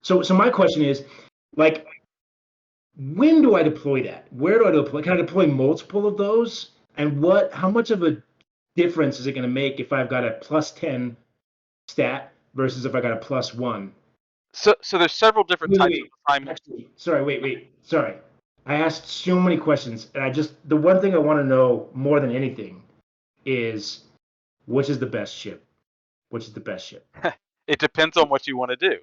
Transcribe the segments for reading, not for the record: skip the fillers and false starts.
So my question is, like, when do I deploy that? Where do I deploy? Can I deploy multiple of those? And how much of a difference is it going to make if I've got a +10 stat versus if I got a +1? So there's several different Wait, wait, types of wait. assignments. Actually, sorry, wait. Sorry. I asked so many questions, and the one thing I want to know more than anything is which is the best ship? Which is the best ship? It depends on what you want to do,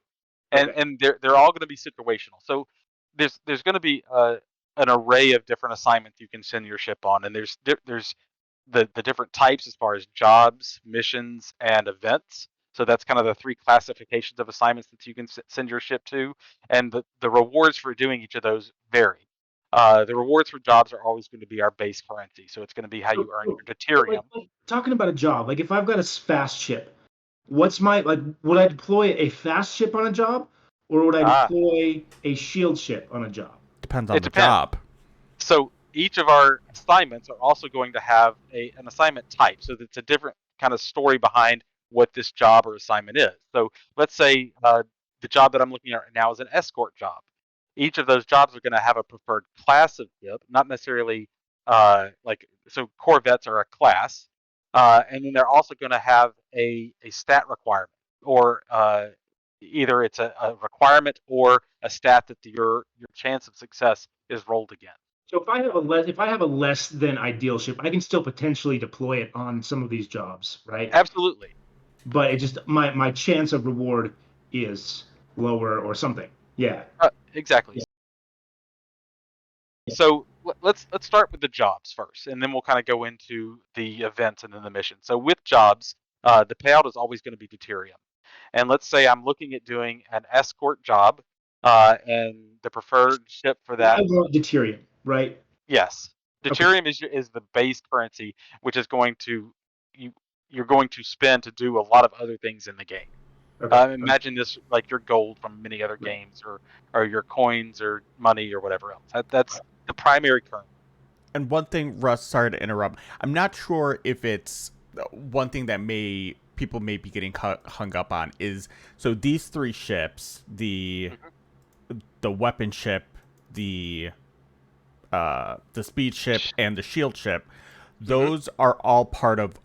and Okay. and they're all going to be situational. So there's going to be an array of different assignments you can send your ship on, and there's the different types as far as jobs, missions, and events. So that's kind of the three classifications of assignments that you can send your ship to, and the rewards for doing each of those vary. The rewards for jobs are always going to be our base currency, so it's going to be how So, you earn so, your but like, deuterium. talking about a job, like if I've got a fast ship, what's my like? Would I deploy a fast ship on a job, or would I Ah, deploy a shield ship on a job? Depends on it the depends. job. So each of our assignments are also going to have an assignment type. So it's a different kind of story behind what this job or assignment is. So let's say the job that I'm looking at right now is an escort job. Each of those jobs are going to have a preferred class of ship, not necessarily so corvettes are a class, and then they're also going to have a stat requirement, or either it's a requirement or a stat that your chance of success is rolled again. So if I have a less than ideal ship, I can still potentially deploy it on some of these jobs, right? Absolutely. But it just my chance of reward is lower or something. Yeah. Exactly. Yeah. So let's start with the jobs first, and then we'll kind of go into the events and then the mission. So with jobs, the payout is always going to be deuterium. And let's say I'm looking at doing an escort job, and the preferred ship for I that, want deuterium, right? yes, Okay. deuterium is the base currency, which is going to you you're going to spend to do a lot of other things in the game. Okay. Imagine this like your gold from many other Right. games, or your coins or money or whatever else. That's the primary currency. And one thing, Russ, sorry to interrupt. I'm not sure if it's one thing that people may be getting hung up on is so these three ships, Mhm. the weapon ship, the speed ship, and the shield ship, Mhm. those are all part of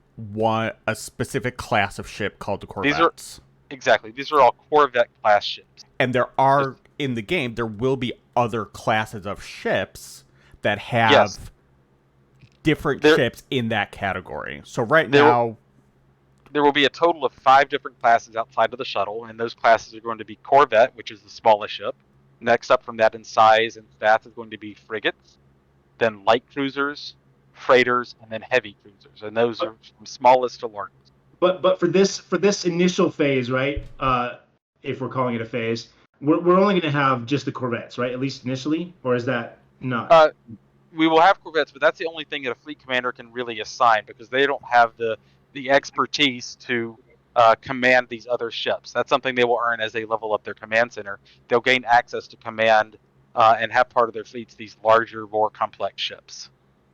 a specific class of ship called the These are corvettes. exactly these are all Corvette class ships. And there Just are in the game there will be other classes of ships that yes, have different there ships in that category. So right there will now, there will be a total of 5 different classes outside of the shuttle, and those classes are going to be Corvette, which is the smallest ship. Next up from that in size and stats is going to be frigates, then light cruisers, freighters, and then heavy cruisers, and those But are from smallest to largest. but for this initial phase, right? If we're calling it a phase, we're only going to have just the corvettes, right? At least initially, or is that not? Uh, we will have corvettes, but that's the only thing that a fleet commander can really assign because they don't have the expertise to command these other ships. That's something they will earn as they level up their command center. They'll gain access to command and have part of their fleets these larger, more complex ships.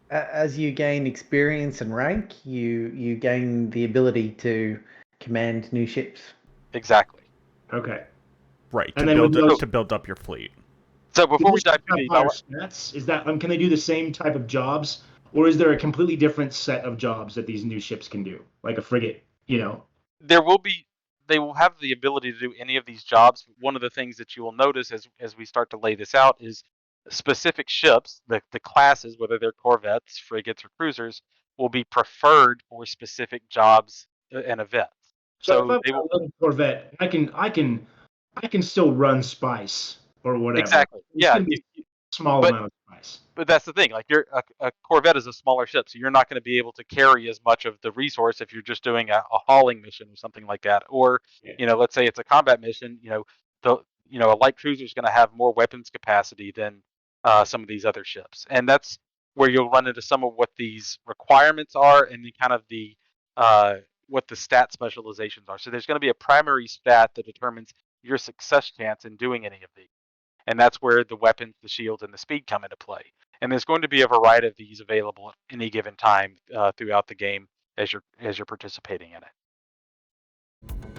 As you gain experience and rank, you gain the ability to command new ships. Exactly. Okay. right, And then with So, those, to build up your fleet. so do before we those dive ships too have deep, higher stats? Is that can they do the same type of jobs, or is there a completely different set of jobs that these new ships can do, like a frigate? You know. there will be they will have the ability to do any of these jobs. One of the things that you will notice as we start to lay this out is specific ships, the classes, whether they're corvettes, frigates, or cruisers, will be preferred for specific jobs and events. So if So I've they got will a little Corvette, I can still run Spice or whatever. exactly, It's yeah. going to be a small But amount of Spice. but that's the thing. Like a Corvette is a smaller ship, so you're not going to be able to carry as much of the resource if you're just doing a hauling mission or something like that. Or Yeah. let's say it's a combat mission. The a light cruiser is going to have more weapons capacity than some of these other ships, and that's where you'll run into some of what these requirements are, and then kind of the what the stat specializations are. So there's going to be a primary stat that determines your success chance in doing any of these. And that's where the weapons, the shields, and the speed come into play. And there's going to be a variety of these available at any given time throughout the game as you're participating in it.